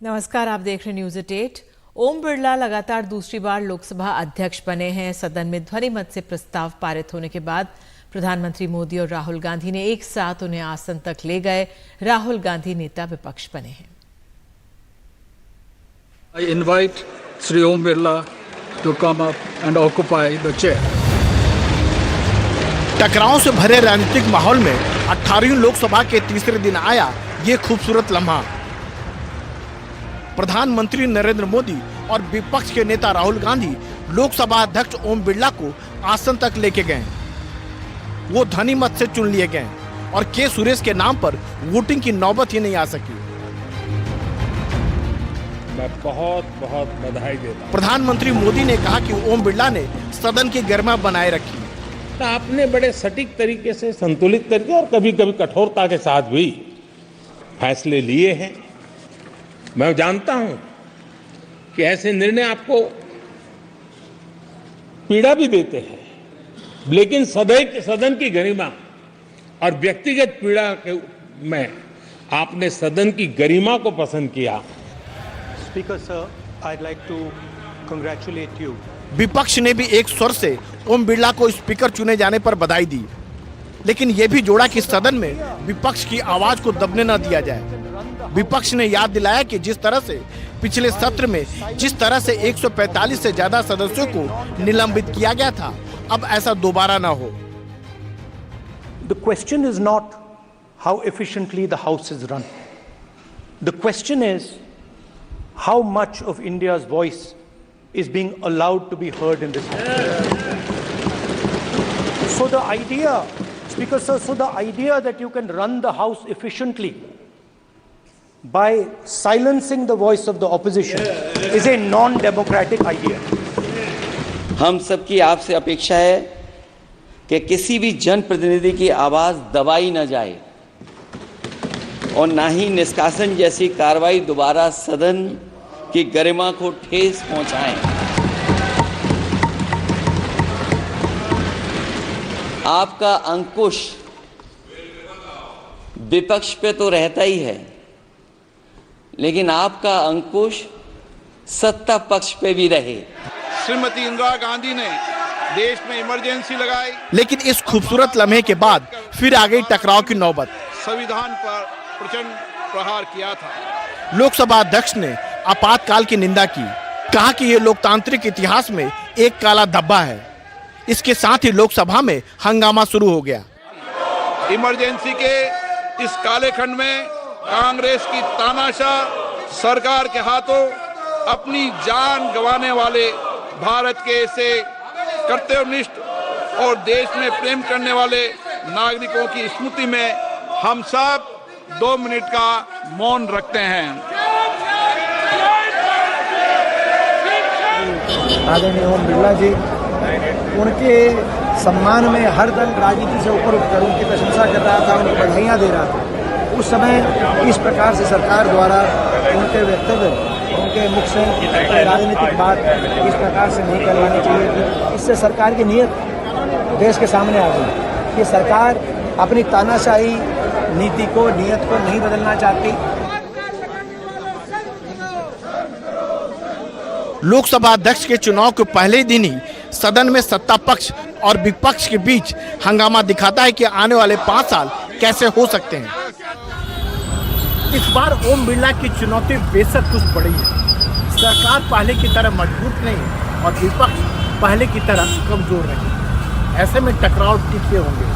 नमस्कार, आप देख रहे न्यूज एट 8। ओम बिरला लगातार दूसरी बार लोकसभा अध्यक्ष बने हैं। सदन में ध्वनिमत से प्रस्ताव पारित होने के बाद प्रधानमंत्री मोदी और राहुल गांधी ने एक साथ उन्हें आसन तक ले गए। राहुल गांधी नेता विपक्ष बने हैं। I invite Sri Om Birla to come up and occupy the chair. टकराव से भरे राजनीतिक माहौल में 18वीं लोकसभा के तीसरे दिन आया ये खूबसूरत लम्हा। प्रधानमंत्री नरेंद्र मोदी और विपक्ष के नेता राहुल गांधी लोकसभा अध्यक्ष ओम बिरला को आसन तक लेके गए। वो ध्वनिमत से चुन लिए गए और के सुरेश के नाम पर वोटिंग की नौबत ही नहीं आ सकी। मैं बहुत बहुत बधाई देता हूं। प्रधानमंत्री मोदी ने कहा कि ओम बिरला ने सदन की गरिमा बनाए रखी। आपने बड़े सटीक तरीके से, संतुलित तरीके और कभी कभी कठोरता के साथ भी फैसले लिए हैं। मैं जानता हूं कि ऐसे निर्णय आपको पीड़ा भी देते हैं, लेकिन सदन की गरिमा और व्यक्तिगत पीड़ा में आपने सदन की गरिमा को पसंद किया। Speaker sir, I'd like to congratulate you. विपक्ष ने भी एक स्वर से ओम बिरला को स्पीकर चुने जाने पर बधाई दी, लेकिन यह भी जोड़ा कि सदन में विपक्ष की आवाज को दबने न दिया जाए। विपक्ष ने याद दिलाया कि जिस तरह से पिछले सत्र में जिस तरह से 145 से ज्यादा सदस्यों को निलंबित किया गया था, अब ऐसा दोबारा न हो। The question is not how efficiently the House is run. The question is how much of India's voice is being allowed to be heard in this House. So the idea, Speaker sir, the idea that you can run the House efficiently by silencing the voice of the opposition is a non-democratic idea. हम सबकी आपसे अपेक्षा है कि किसी भी जनप्रतिनिधि की आवाज दबाई न जाए और ना ही निष्कासन जैसी कार्रवाई दोबारा सदन की गरिमा को ठेस पहुंचाएं। आपका अंकुश विपक्ष पे तो रहता ही है, लेकिन आपका अंकुश सत्ता पक्ष पे भी रहे। श्रीमती इंदिरा गांधी ने देश में इमरजेंसी लगाई, लेकिन इस खूबसूरत लम्हे के बाद फिर आ गई टकराव की नौबत। संविधान पर प्रचंड प्रहार किया था। लोकसभा अध्यक्ष ने आपातकाल की निंदा की, कहा कि ये लोकतांत्रिक इतिहास में एक काला धब्बा है। इसके साथ ही लोकसभा में हंगामा शुरू हो गया। इमरजेंसी के इस काले खंड में कांग्रेस की तानाशाह सरकार के हाथों अपनी जान गंवाने वाले भारत के ऐसे कर्तव्यनिष्ठ और देश में प्रेम करने वाले नागरिकों की स्मृति में हम सब 2 मिनट का मौन रखते हैं। आदरणीय ओम बिरला जी, उनके सम्मान में हर दल राजनीति से ऊपर उठकर उनकी प्रशंसा कर रहा था, उनको बधाइयाँ दे रहा था। उस समय इस प्रकार से सरकार द्वारा उनके वक्तव्य, उनके मुख से राजनीतिक बात इस प्रकार से नहीं करवानी चाहिए थी। इससे सरकार की नीयत देश के सामने आ गई कि सरकार अपनी तानाशाही नीति को, नीयत को नहीं बदलना चाहती। लोकसभा अध्यक्ष के चुनाव के पहले दिन ही सदन में सत्ता पक्ष और विपक्ष के बीच हंगामा दिखाता है कि आने वाले 5 साल कैसे हो सकते हैं। इस बार ओम बिरला की चुनौती बेशक कुछ बड़ी है। सरकार पहले की तरह मजबूत नहीं है और विपक्ष पहले की तरह कमजोर नहीं। ऐसे में टकराव तीखे होंगे।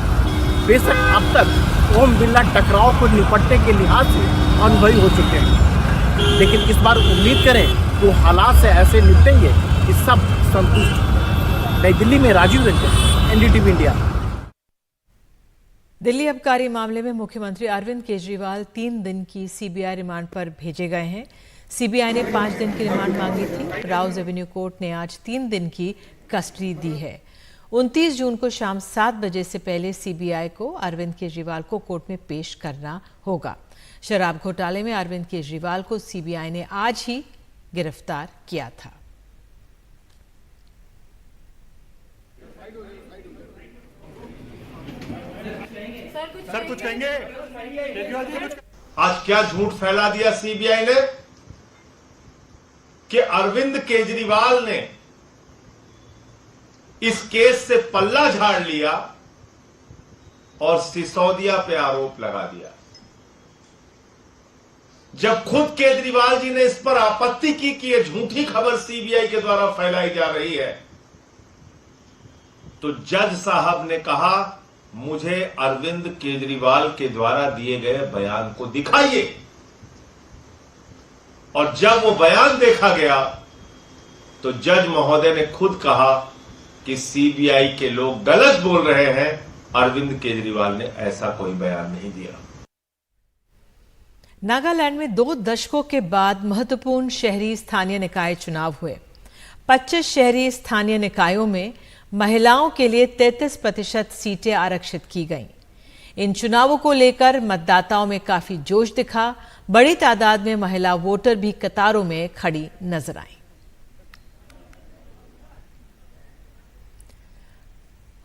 बेशक अब तक ओम बिरला टकराव को निपटने के लिहाज से अनुभवी हो चुके हैं, लेकिन इस बार उम्मीद करें वो हालात से ऐसे निपटेंगे कि सब संतुष्ट। नई दिल्ली में राजीव रंजन, एनडीटीवी इंडिया। दिल्ली आबकारी मामले में मुख्यमंत्री अरविंद केजरीवाल 3 दिन की सीबीआई रिमांड पर भेजे गए हैं। सीबीआई ने 5 दिन की रिमांड मांगी थी। राउज एवेन्यू कोर्ट ने आज 3 दिन की कस्टडी दी है। 29 जून को शाम 7 बजे से पहले सीबीआई को अरविंद केजरीवाल को कोर्ट में पेश करना होगा। शराब घोटाले में अरविंद केजरीवाल को सीबीआई ने आज ही गिरफ्तार किया था। सर कुछ कहेंगे? आज क्या झूठ फैला दिया सीबीआई ने कि अरविंद केजरीवाल ने इस केस से पल्ला झाड़ लिया और सिसोदिया पे आरोप लगा दिया। जब खुद केजरीवाल जी ने इस पर आपत्ति की कि यह झूठी खबर सीबीआई के द्वारा फैलाई जा रही है, तो जज साहब ने कहा, मुझे अरविंद केजरीवाल के द्वारा दिए गए बयान को दिखाइए। और जब वो बयान देखा गया तो जज महोदय ने खुद कहा कि सीबीआई के लोग गलत बोल रहे हैं, अरविंद केजरीवाल ने ऐसा कोई बयान नहीं दिया। नागालैंड में 2 दशकों के बाद महत्वपूर्ण शहरी स्थानीय निकाय चुनाव हुए। 25 शहरी स्थानीय निकायों में महिलाओं के लिए 33% सीटें आरक्षित की गईं। इन चुनावों को लेकर मतदाताओं में काफी जोश दिखा। बड़ी तादाद में महिला वोटर भी कतारों में खड़ी नजर आईं।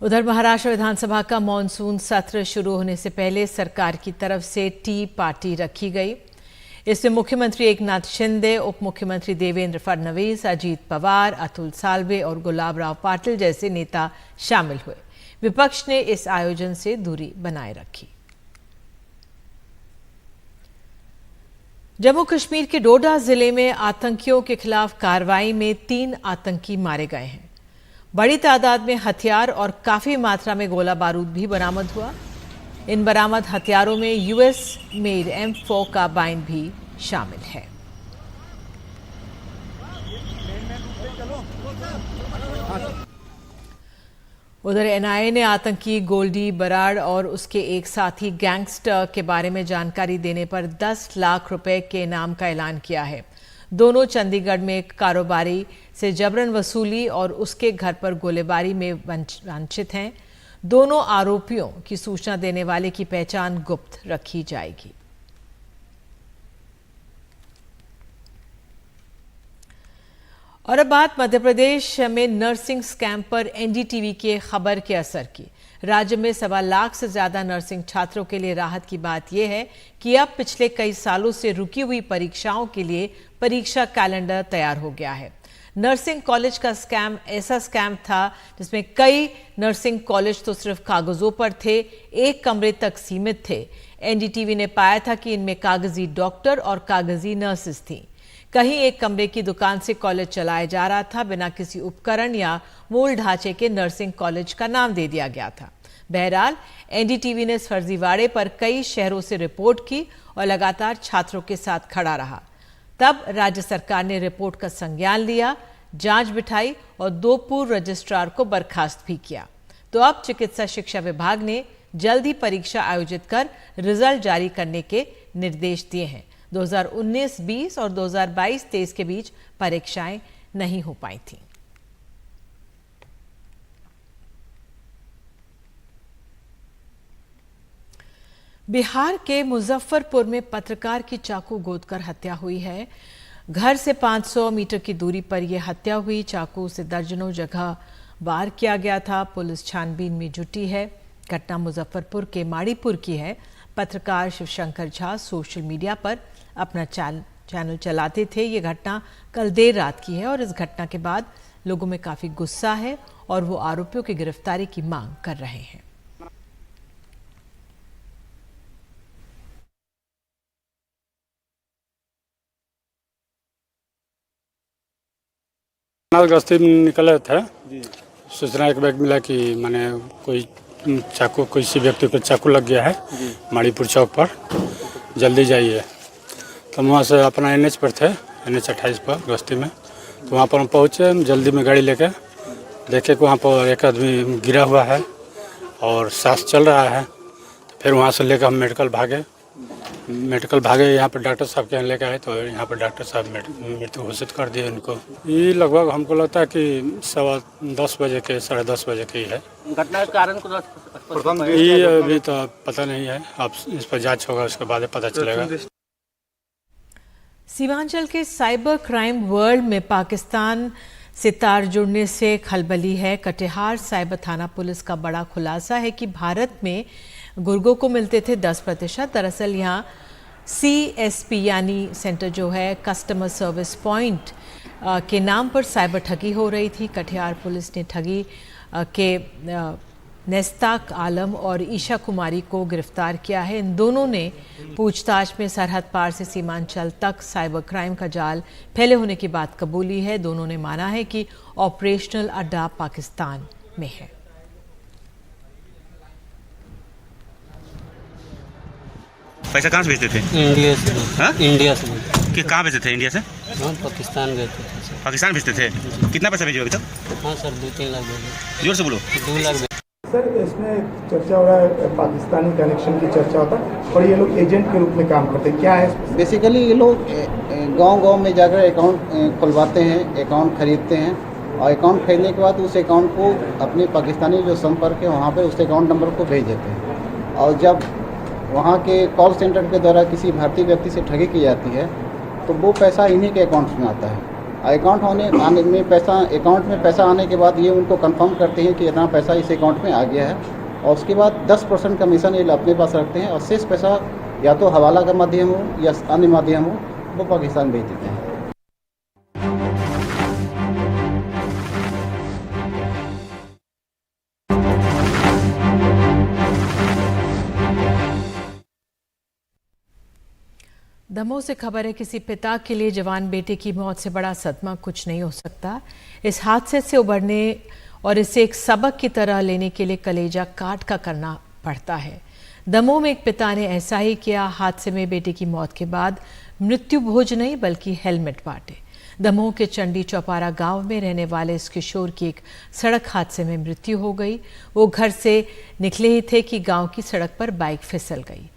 उधर महाराष्ट्र विधानसभा का मॉनसून सत्र शुरू होने से पहले सरकार की तरफ से टी पार्टी रखी गई। इसमें मुख्यमंत्री एकनाथ शिंदे, उप मुख्यमंत्री देवेंद्र फडणवीस, अजीत पवार, अतुल सालवे और गुलाबराव पाटिल जैसे नेता शामिल हुए। विपक्ष ने इस आयोजन से दूरी बनाए रखी। जम्मू कश्मीर के डोडा जिले में आतंकियों के खिलाफ कार्रवाई में 3 आतंकी मारे गए हैं। बड़ी तादाद में हथियार और काफी मात्रा में गोला बारूद भी बरामद हुआ। इन बरामद हथियारों में यूएस मेड M4 कार्बाइन भी शामिल है। उधर एनआईए ने आतंकी गोल्डी बराड़ और उसके एक साथी गैंगस्टर के बारे में जानकारी देने पर 10 लाख रुपए के इनाम का ऐलान किया है। दोनों चंडीगढ़ में एक कारोबारी से जबरन वसूली और उसके घर पर गोलीबारी में वांछित हैं। दोनों आरोपियों की सूचना देने वाले की पहचान गुप्त रखी जाएगी। और अब बात मध्य प्रदेश में नर्सिंग स्कैम पर एनडीटीवी की खबर के असर की। राज्य में 1.25 लाख से ज्यादा नर्सिंग छात्रों के लिए राहत की बात यह है कि अब पिछले कई सालों से रुकी हुई परीक्षाओं के लिए परीक्षा कैलेंडर तैयार हो गया है। नर्सिंग कॉलेज का स्कैम ऐसा स्कैम था जिसमें कई नर्सिंग कॉलेज तो सिर्फ कागजों पर थे, एक कमरे तक सीमित थे। एनडीटीवी ने पाया था कि इनमें कागजी डॉक्टर और कागजी नर्सेस थीं। कहीं एक कमरे की दुकान से कॉलेज चलाया जा रहा था, बिना किसी उपकरण या मूल ढांचे के नर्सिंग कॉलेज का नाम दे दिया गया था। बहरहाल एनडीटीवी ने इस फर्जीवाड़े पर कई शहरों से रिपोर्ट की और लगातार छात्रों के साथ खड़ा रहा। तब राज्य सरकार ने रिपोर्ट का संज्ञान लिया, जांच बिठाई और 2 पूर्व रजिस्ट्रार को बर्खास्त भी किया। तो अब चिकित्सा शिक्षा विभाग ने जल्द ही परीक्षा आयोजित कर रिजल्ट जारी करने के निर्देश दिए हैं। 2019-20 और 2022-23 के बीच परीक्षाएं नहीं हो पाई थीं। बिहार के मुजफ्फरपुर में पत्रकार की चाकू गोदकर हत्या हुई है। घर से 500 मीटर की दूरी पर यह हत्या हुई। चाकू से दर्जनों जगह वार किया गया था। पुलिस छानबीन में जुटी है। घटना मुजफ्फरपुर के माड़ीपुर की है। पत्रकार शिवशंकर झा सोशल मीडिया पर अपना चैनल चलाते थे। ये घटना कल देर रात की है और इस घटना के बाद लोगों में काफी गुस्सा है और वो आरोपियों की गिरफ्तारी की मांग कर रहे हैं। गश्ती में निकले थे, सूचना एक बैग मिला कि माने कोई चाकू, किसी व्यक्ति को चाकू लग गया है माड़ीपुर चौक पर, जल्दी जाइए। तो वहाँ से अपना NH पर थे, NH 28 पर गश्ती में। तो वहाँ पर हम पहुँचे, जल्दी में गाड़ी लेके देखे कि वहाँ पर एक आदमी गिरा हुआ है और सांस चल रहा है। तो फिर वहाँ से लेकर हम मेडिकल भागे। यहाँ पर डॉक्टर साहब के यहाँ लेकर आए तो यहाँ पर डॉक्टर साहब मृत्यु घोषित कर दिए उनको। ये लगभग हमको लगता है कि 10:15 बजे के 10:30 बजे की है। घटना के कारण को ये अभी तो पता नहीं है, अब इस पर जांच होगा, उसके बाद पता चलेगा। सीमांचल के साइबर क्राइम वर्ल्ड में पाकिस्तान से तार जुड़ने से खलबली है। कटिहार साइबर थाना पुलिस का बड़ा खुलासा है कि भारत में गुर्गों को मिलते थे 10%। दरअसल यहाँ CSP यानी सेंटर जो है कस्टमर सर्विस पॉइंट के नाम पर साइबर ठगी हो रही थी। कटिहार पुलिस ने ठगी के नेस्ताक आलम और ईशा कुमारी को गिरफ्तार किया है। इन दोनों ने पूछताछ में सरहद पार से सीमांचल तक साइबर क्राइम का जाल फैले होने की बात कबूली है। दोनों ने माना है कि ऑपरेशनल अड्डा पाकिस्तान में है। पैसा कहाँ से भेजते थे? इंडिया से। हाँ? इंडिया से। कि कहाँ भेजते थे? इंडिया से हाँ, पाकिस्तान गए थे। पाकिस्तान भेजते थे? कितना पैसा भेजे अभी तक? हाँ सर, 2-3 लाख भेजे। जोर से बोलो। 2 लाख। सर, इसमें चर्चा हो रहा है, पाकिस्तानी कनेक्शन की चर्चा होता है और ये लोग एजेंट के रूप में काम करते हैं, क्या है? बेसिकली ये लोग गांव-गांव में जाकर अकाउंट खुलवाते हैं, अकाउंट खरीदते हैं और अकाउंट खरीदने के बाद उस अकाउंट को अपने पाकिस्तानी जो संपर्क है वहाँ पर उस अकाउंट नंबर को भेज देते हैं और जब वहाँ के कॉल सेंटर के द्वारा किसी भारतीय व्यक्ति से ठगी की जाती है तो वो पैसा इन्हीं के अकाउंट में आता है। अकाउंट में पैसा आने के बाद ये उनको कंफर्म करते हैं कि इतना पैसा इस अकाउंट में आ गया है और उसके बाद 10% कमीशन ये अपने पास रखते हैं और शेष पैसा या तो हवाला का माध्यम हो या अन्य माध्यम हो वो पाकिस्तान भेज देते हैं। दमोह से खबर है, किसी पिता के लिए जवान बेटे की मौत से बड़ा सदमा कुछ नहीं हो सकता। इस हादसे से उबरने और इसे एक सबक की तरह लेने के लिए कलेजा काट का करना पड़ता है। दमोह में एक पिता ने ऐसा ही किया। हादसे में बेटे की मौत के बाद मृत्यु भोज नहीं बल्कि हेलमेट बांटे। दमोह के चंडी चौपारा गांव में रहने वाले इस किशोर की एक सड़क हादसे में मृत्यु हो गई। वो घर से निकले ही थे कि गाँव की सड़क पर बाइक फिसल गई।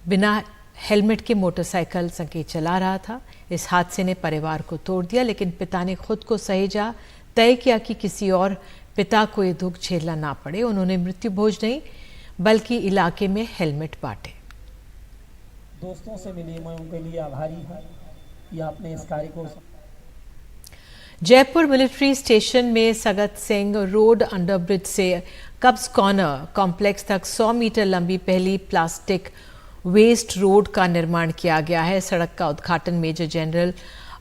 बिना हेलमेट के मोटरसाइकिल संकेत चला रहा था। इस हादसे ने परिवार को तोड़ दिया, लेकिन पिता ने खुद को सहेजा, तय किया कि किसी और पिता को ये दुख झेलना ना पड़े। उन्होंने मृत्यु भोज नहीं बल्कि इलाके में हेलमेट बांटे। दोस्तों से मिली, मैं उनके लिए आभारी हूँ या अपने इस कार्य को। जयपुर मिलिट्री स्टेशन में सगत सिंह रोड अंडरब्रिज से कब्स कॉर्नर कॉम्प्लेक्स तक 100 मीटर लंबी पहली प्लास्टिक वेस्ट रोड का निर्माण किया गया है। सड़क का उद्घाटन मेजर जनरल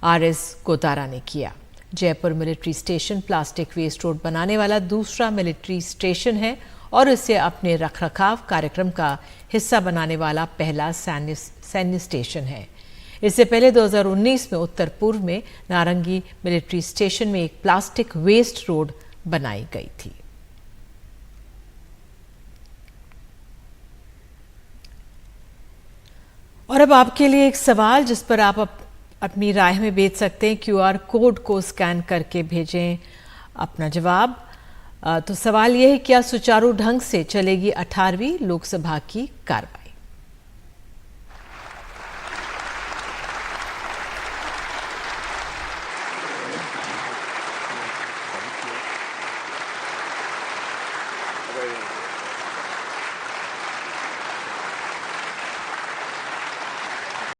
RS गोतारा ने किया। Jaipur military station plastic waste road बनाने वाला दूसरा मिलिट्री स्टेशन है और इसे अपने रखरखाव कार्यक्रम का हिस्सा बनाने वाला पहला सैन्य स्टेशन है। इससे पहले 2019 में उत्तर पूर्व में नारंगी मिलिट्री स्टेशन में एक प्लास्टिक वेस्ट रोड बनाई गई थी। और अब आपके लिए एक सवाल जिस पर आप अपनी राय में भेज सकते हैं। QR कोड को स्कैन करके भेजें अपना जवाब। तो सवाल यह है, क्या सुचारू ढंग से चलेगी 18वीं लोकसभा की कार्रवाई?